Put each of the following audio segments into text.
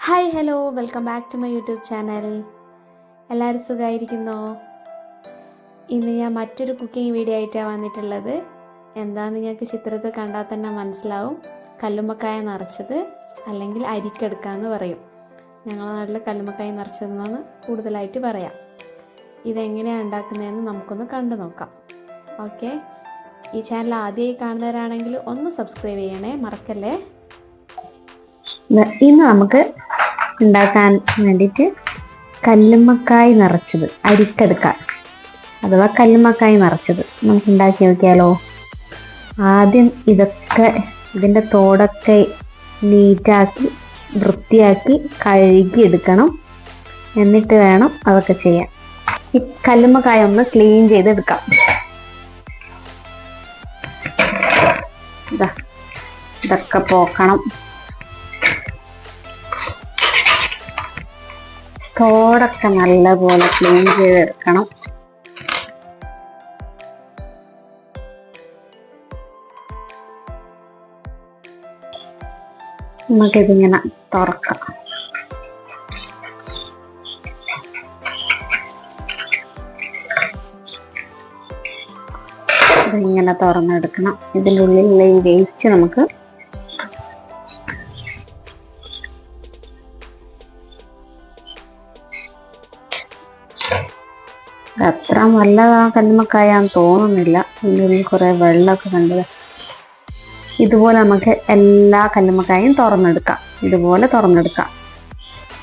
Hi hello welcome back to my YouTube channel. എല്ലാവരും സുഖമായിരിക്കുന്നോ? ഇന്ന് ഞാൻ മറ്റൊരു കുക്കിംഗ് വീഡിയോ ആയിട്ടാണ് വന്നിട്ടുള്ളത്. എന്താണെന്ന് നിങ്ങൾക്ക് ചിത്രത്തിൽ കണ്ടാൽ തന്നെ മനസ്സിലാവും. കല്ലുമ്മക്കായ നിറച്ചത് അല്ലെങ്കിൽ അരിക്കെടുക്കാന്ന് പറയും. ഞങ്ങളുടെ നാട്ടിൽ കല്ലുമ്മക്കായ നിറച്ചതെന്നാണ് കൂടുതലായിട്ട് പറയാം. ഇതെങ്ങനെയാണ് ഉണ്ടാക്കുന്നതെന്ന് നമുക്കൊന്ന് കണ്ടു നോക്കാം. ഓക്കെ, ഈ ചാനൽ ആദ്യമായി കാണുന്നവരാണെങ്കിൽ ഒന്ന് സബ്സ്ക്രൈബ് ചെയ്യണേ, മറക്കല്ലേ. ഇന്ന് നമുക്ക് ഉണ്ടാക്കാൻ വേണ്ടിയിട്ട് കല്ലുമ്മക്കായ് നിറച്ചത് അരിക്കെടുക്ക അഥവാ കല്ലുമ്മക്കായ് നിറച്ചത് നമുക്ക് ഉണ്ടാക്കി നോക്കിയാലോ. ആദ്യം ഇതിൻ്റെ തോടൊക്കെ നീറ്റാക്കി വൃത്തിയാക്കി കഴുകി എടുക്കണം. എന്നിട്ട് വേണം അതൊക്കെ ചെയ്യാൻ. ഈ കല്ലുമ്മക്കായ ഒന്ന് ക്ലീൻ ചെയ്തെടുക്കാം. ഇതൊക്കെ പോക്കണം. തോടൊക്കെ നല്ലപോലെ ക്ലീൻ ചെയ്തെടുക്കണം. നമുക്കിതിങ്ങനെ തുറക്കാം. ഇതിങ്ങനെ തുറന്നെടുക്കണം. ഇതിൻ്റെ ഉള്ളിലുള്ള ഈ വേസ്റ്റ് നമുക്ക് അത്ര നല്ലതാ കല്ലുമ്മക്കായാന്ന് തോന്നുന്നില്ല. ഇതിനുള്ളിൽ കുറെ വെള്ളമൊക്കെ കണ്ടത്. ഇതുപോലെ നമുക്ക് എല്ലാ കല്ലുമ്മക്കായും തുറന്നെടുക്കാം. ഇതുപോലെ തുറന്നെടുക്കാം.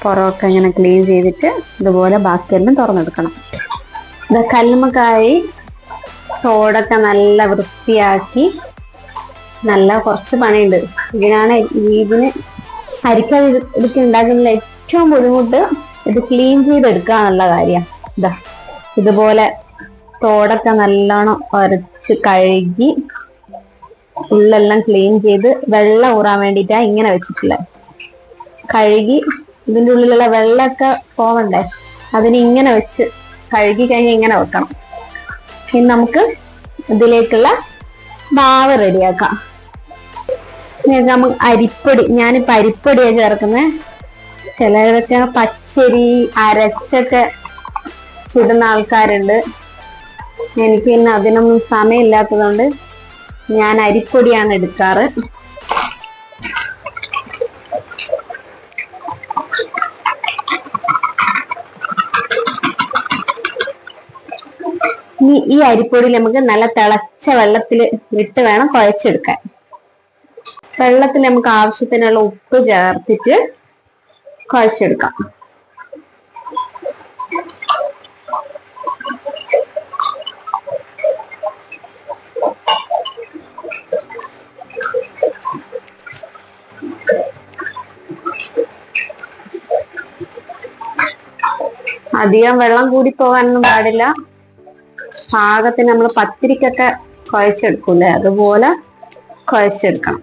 പുറമൊക്കെ ഇങ്ങനെ ക്ലീൻ ചെയ്തിട്ട് ഇതുപോലെ ബാക്കിയെല്ലാം തുറന്നെടുക്കണം. ഇത് കല്ലുമ്മക്കായി തോടൊക്കെ നല്ല വൃത്തിയാക്കി, നല്ല കുറച്ച് പണിയുണ്ട്. ഇതിന് അരിക്ക ഇതൊക്കെ ഉണ്ടാക്കുന്നതിൽ ഏറ്റവും ബുദ്ധിമുട്ട് ഇത് ക്ലീൻ ചെയ്തെടുക്കുക എന്നുള്ള കാര്യമാണ്. ഇതുപോലെ തോടൊക്കെ നല്ലോണം ഉരച്ച് കഴുകി ഉള്ളെല്ലാം ക്ലീൻ ചെയ്ത് വെള്ളം ഊറാൻ വേണ്ടിയിട്ടാണ് ഇങ്ങനെ വെച്ചിട്ടുള്ളത്. കഴുകി ഇതിൻ്റെ ഉള്ളിലുള്ള വെള്ളമൊക്കെ പോവണ്ടേ, അതിന് ഇങ്ങനെ വെച്ച് കഴുകി കഴിഞ്ഞ് ഇങ്ങനെ വെക്കണം. ഇനി നമുക്ക് ഇതിലേക്കുള്ള മാവ് റെഡിയാക്കാം. നമുക്ക് അരിപ്പൊടി, ഞാനിപ്പോൾ അരിപ്പൊടിയാണ് ചേർക്കുന്നത്. ചിലരൊക്കെ പച്ചരി അരച്ചൊക്കെ ചുടുന്ന ആൾക്കാരുണ്ട്. എനിക്ക് പിന്നെ അതിനൊന്നും സമയമില്ലാത്തതുകൊണ്ട് ഞാൻ അരിപ്പൊടിയാണ് എടുക്കാറ്. ഈ അരിപ്പൊടി നമുക്ക് നല്ല തിളച്ച വെള്ളത്തിൽ ഇട്ട് വേണം കുഴച്ചെടുക്കാൻ. വെള്ളത്തിൽ നമുക്ക് ആവശ്യത്തിനുള്ള ഉപ്പ് ചേർത്തിട്ട് കുഴച്ചെടുക്കാം. അധികം വെള്ളം കൂടി പോകാനൊന്നും പാടില്ല. പാകത്തിന് നമ്മൾ പത്തിരിക്കൊക്കെ കുഴച്ചെടുക്കൂലേ, അതുപോലെ കുഴച്ചെടുക്കണം.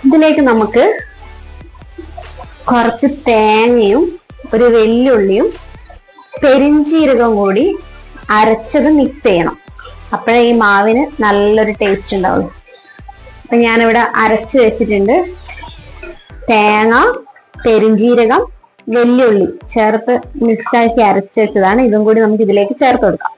ഇതിലേക്ക് നമുക്ക് കുറച്ച് തേങ്ങയും ഒരു വെല്ലുള്ളിയും പെരിഞ്ചീരകം കൂടി അരച്ചത് മിക്സ് ചെയ്യണം. അപ്പോഴേ ഈ മാവിന് നല്ലൊരു ടേസ്റ്റ് ഉണ്ടാവും. അപ്പൊ ഞാനിവിടെ അരച്ച് വെച്ചിട്ടുണ്ട്. തേങ്ങ, പെരിഞ്ചീരകം, വെല്ലുള്ളി ചേർത്ത് മിക്സാക്കി അരച്ച് വെച്ചതാണ്. ഇതും കൂടി നമുക്ക് ഇതിലേക്ക് ചേർത്ത് കൊടുക്കാം.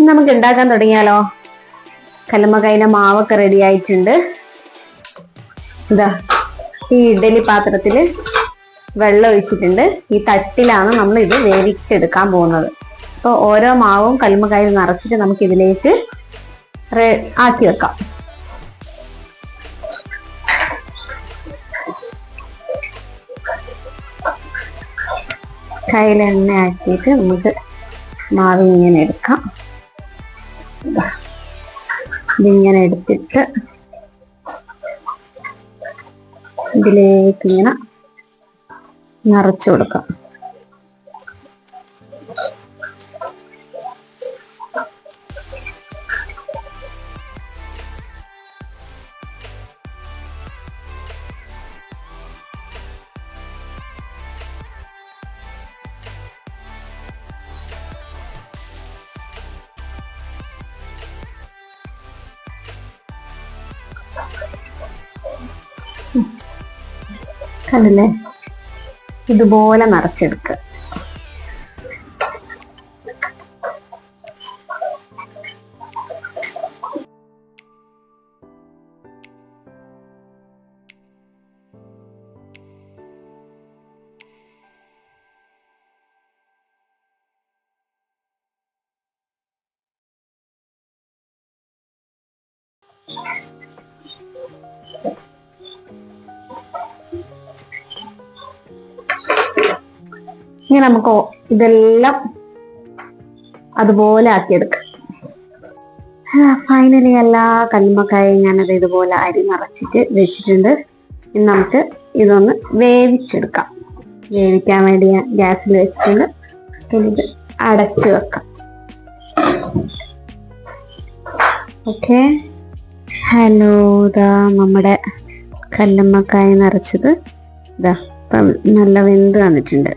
നമുക്ക് ഉണ്ടാക്കാൻ തുടങ്ങിയാലോ. കല്ലുമ്മക്കായിന്റെ മാവൊക്കെ റെഡി ആയിട്ടുണ്ട്. ഈ ഇഡ്ഡലി പാത്രത്തില് വെള്ളം ഒഴിച്ചിട്ടുണ്ട്. ഈ തട്ടിലാണ് നമ്മൾ ഇത് വേവിച്ചെടുക്കാൻ പോകുന്നത്. അപ്പോൾ ഓരോ മാവും കല്ലുമ്മക്കായിൽ നിറച്ചിട്ട് നമുക്ക് ഇതിലേക്ക് ആക്കി വെക്കാം. കയ്യിൽ എണ്ണ ആക്കിയിട്ട് നമുക്ക് മാവ് ഇങ്ങനെ എടുക്കാം. ഇതിങ്ങനെ എടുത്തിട്ട് ഇതിലേക്ക് ഇങ്ങനെ നിറച്ചു കൊടുക്കാം. കണ്ടില്ലേ, ഇതുപോലെ നിറച്ചെടുക്കുക. ഇനി നമുക്ക് ഇതെല്ലാം അതുപോലെ ആക്കിയെടുക്കാം. ഫൈനലി എല്ലാ കല്ലുമ്മക്കായും ഞാനത് ഇതുപോലെ അരി നിറച്ചിട്ട് വെച്ചിട്ടുണ്ട്. ഇനി നമുക്ക് ഇതൊന്ന് വേവിച്ചെടുക്കാം. വേവിക്കാൻ വേണ്ടി ഞാൻ ഗ്യാസിൽ വെച്ചിട്ടുണ്ട്. ഇത് അടച്ചു വെക്കാം. ഓക്കെ, ഹലോ, ഇതാ നമ്മുടെ കല്ലുമ്മക്കായ നിറച്ചത് ഇതാ ഇപ്പം നല്ല വെന്ത് വന്നിട്ടുണ്ട്.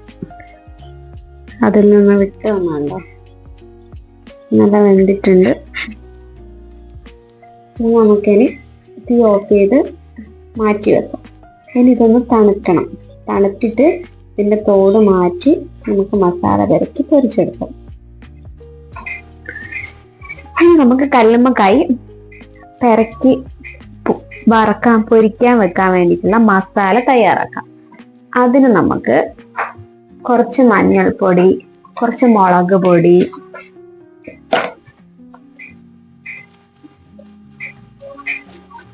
അതിൽ നിന്ന് വിട്ട് വന്നുണ്ടോ, നല്ല വെന്തിട്ടുണ്ട്. നമുക്കിനി തീ ഓഫ് ചെയ്ത് മാറ്റി വെക്കാം. ഇനി ഇതൊന്ന് തണുക്കണം. തണുത്തിട്ട് ഇതിന്റെ തോട് മാറ്റി നമുക്ക് മസാല പുരട്ടി പൊരിച്ചെടുക്കാം. നമുക്ക് കല്ലുമ്മക്കായി പെരക്കി പൊരിക്കാൻ വെക്കാൻ വേണ്ടിയിട്ടുള്ള മസാല തയ്യാറാക്കാം. അതിന് നമുക്ക് കുറച്ച് മഞ്ഞൾപ്പൊടി, കുറച്ച് മുളക് പൊടി,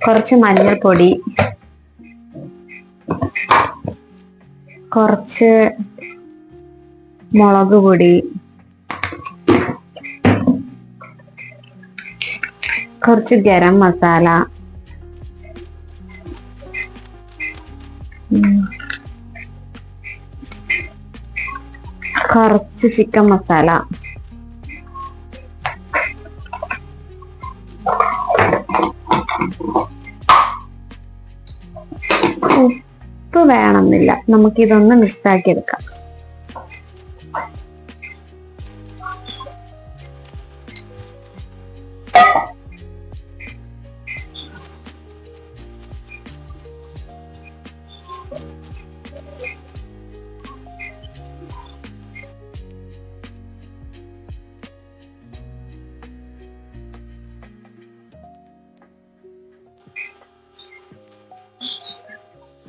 കുറച്ച് മഞ്ഞൾപ്പൊടി, കുറച്ച് മുളക് പൊടി, കുറച്ച് ഗരം മസാല, കുറച്ച് ചിക്കൻ മസാല, ഉപ്പ് വേണമെന്നില്ല, നമുക്കിതൊന്ന് മിക്സ് ആക്കി എടുക്കാം.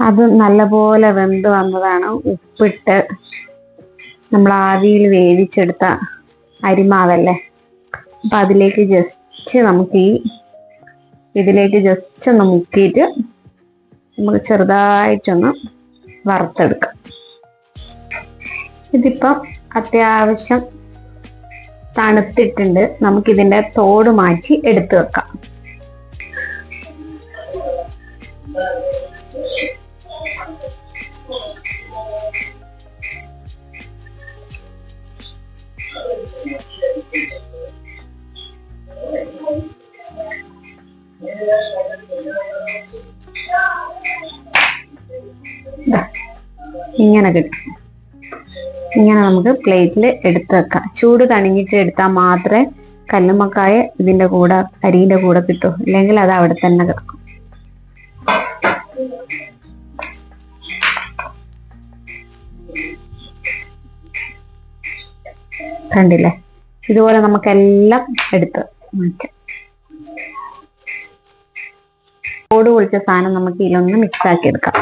അത് നല്ലപോലെ വെന്ത് വന്നതാണ്. ഉപ്പിട്ട് നമ്മൾ ആവിയിൽ വേവിച്ചെടുത്ത അരിമാവല്ലേ, അപ്പൊ അതിലേക്ക് ജസ്റ്റ് നമുക്ക് ഇതിലേക്ക് ജസ്റ്റ് ഒന്ന് മുക്കിയിട്ട് നമുക്ക് ചെറുതായിട്ടൊന്ന് വറുത്തെടുക്കാം. ഇതിപ്പം അത്യാവശ്യം തണുത്തിട്ടുണ്ട്. നമുക്കിതിന്റെ തോട് മാറ്റി എടുത്തു വെക്കാം. ഇങ്ങനെ കിട്ടും. ഇങ്ങനെ നമുക്ക് പ്ലേറ്റിൽ എടുത്ത് വെക്കാം. ചൂട് തണിഞ്ഞിട്ട് എടുത്താൽ മാത്രമേ കല്ലുമ്മക്കായ ഇതിന്റെ കൂടെ അരിന്റെ കൂടെ കിട്ടൂ, ഇല്ലെങ്കിൽ അത് അവിടെ തന്നെ കിടക്കും. കണ്ടില്ലേ, ഇതുപോലെ നമുക്കെല്ലാം എടുത്ത് മാറ്റാം. തോട് പൊളിച്ച സാധനം നമുക്ക് ഇതിലൊന്ന് മിക്സ് ആക്കി എടുക്കാം.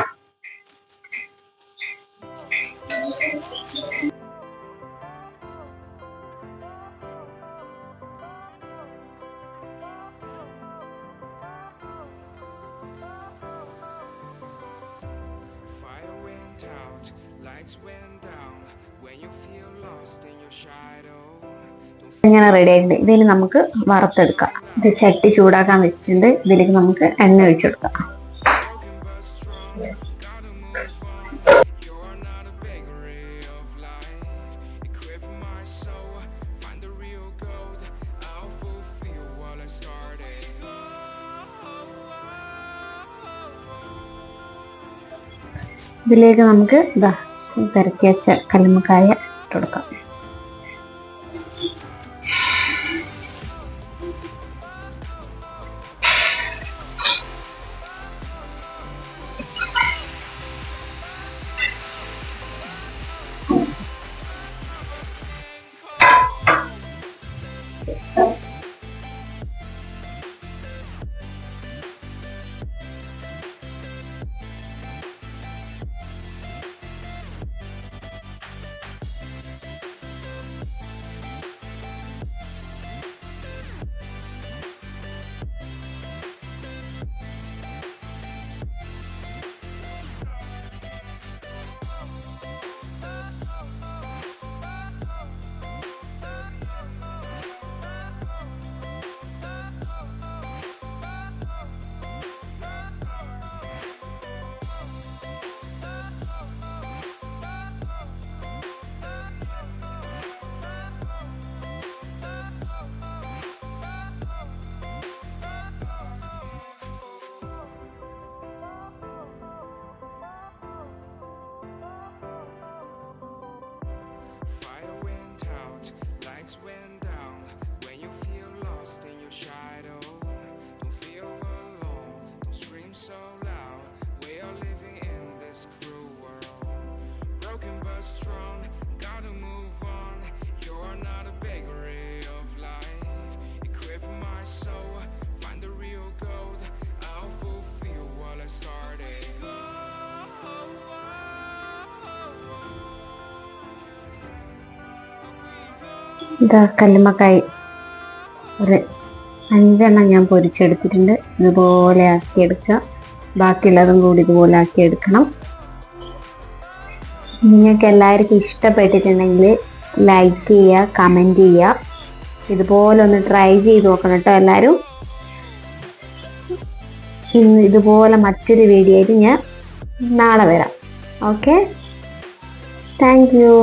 Fire went out like ഇങ്ങനെ റെഡി ആയിട്ടുണ്ട്. ഇതിന് നമുക്ക് വറുത്തെടുക്കാം. ഇത് ചട്ടി ചൂടാക്കാൻ വെച്ചിട്ടുണ്ട്. ഇതിലേക്ക് നമുക്ക് എണ്ണ ഒഴിച്ചെടുക്കാം. ഇതിലേക്ക് നമുക്ക് ഇതാ പെരക്കി വെച്ച കല്ലുമ്മക്കായ ഇട്ട് കൊടുക്കാം. ഇതാ കല്ലുമ്മക്കായ് ഒരു 5 എണ്ണം ഞാൻ പൊരിച്ചെടുത്തിട്ടുണ്ട്. ഇതുപോലെ ആക്കിയെടുക്കുക. ബാക്കിയുള്ളതും കൂടി ഇതുപോലെ ആക്കിയെടുക്കണം. നിങ്ങൾക്ക് എല്ലാവർക്കും ഇഷ്ടപ്പെട്ടിട്ടുണ്ടെങ്കിൽ ലൈക്ക് ചെയ്യുക, കമൻറ്റ് ചെയ്യുക. ഇതുപോലെ ഒന്ന് ട്രൈ ചെയ്ത് നോക്കണം കേട്ടോ എല്ലാവരും. ഇന്ന് ഇതുപോലെ മറ്റൊരു വീഡിയോ ആയിട്ട് ഞാൻ നാളെ വരാം. Okay, thank you.